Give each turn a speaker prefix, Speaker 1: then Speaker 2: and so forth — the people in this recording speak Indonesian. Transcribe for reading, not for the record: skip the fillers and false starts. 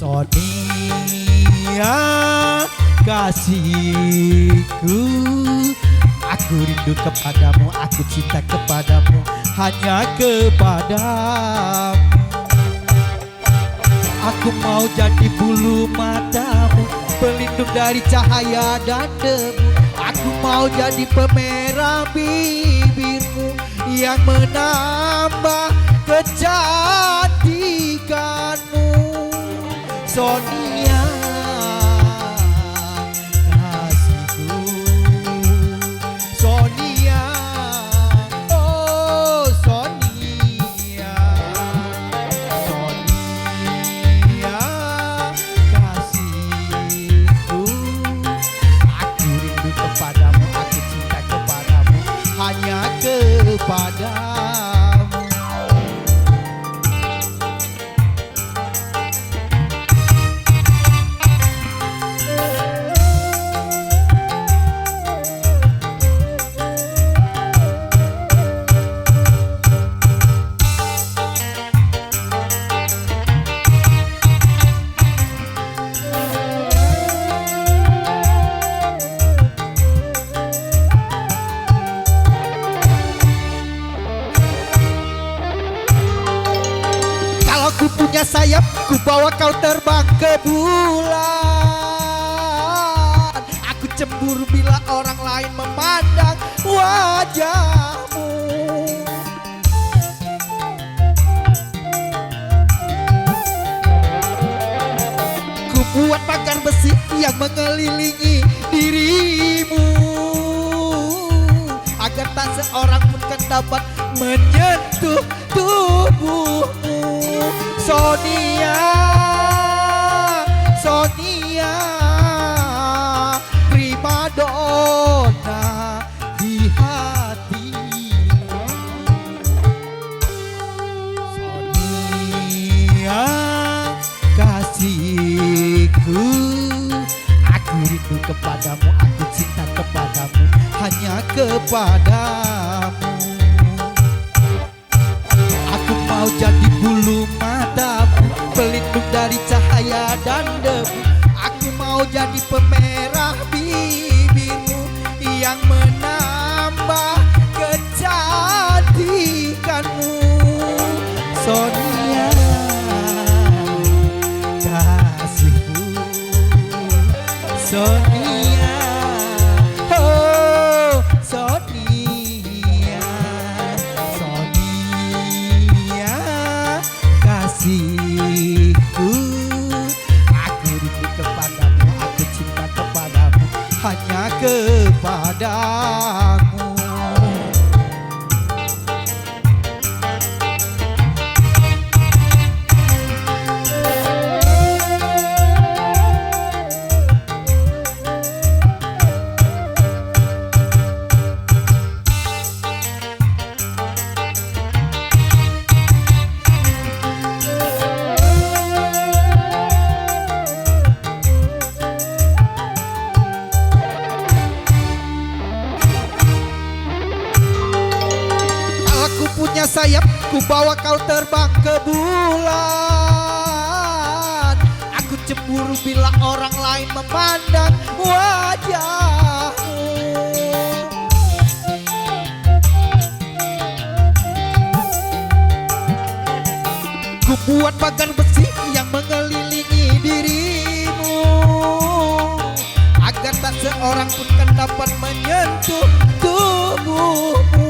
Speaker 1: Sonia kasihku, aku rindu kepadamu, aku cinta kepadamu, hanya kepadamu. Aku mau jadi bulu matamu, pelindung dari cahaya dan debu. Aku mau jadi pemerah bibirmu yang menambah kecantikanmu. Sonia kasihku, Sonia, oh Sonia, Sonia kasihku, aku rindu kepadamu, aku cinta kepadamu, hanya kepadamu. Ku punya sayap, ku bawa kau terbang ke bulan. Aku cemburu bila orang lain memandang wajahmu. Ku buat pagar besi yang mengelilingi dirimu, agar tak seorang pun kan dapat menyentuh tubuhmu. Sonia, Sonia, primadona di hati. Sonia kasihku, aku rindu kepadamu, aku cinta kepadamu, hanya kepadamu. Aku mau jadi bulu matamu, pelindung dari cahaya dan debu. Aku mau jadi pemerah bibirmu yang menambah kecantikanmu. Sonia kasihku, Sonia, oh Sonia, Sonia kasihku, aku rindu kepadamu, aku cinta kepadamu, hanya kepadamu. Punya sayap, ku bawa kau terbang ke bulan. Aku cemburu bila orang lain memandang wajahmu. Ku buat pagar besi yang mengelilingi dirimu, agar tak seorang pun kan dapat menyentuh tubuhmu.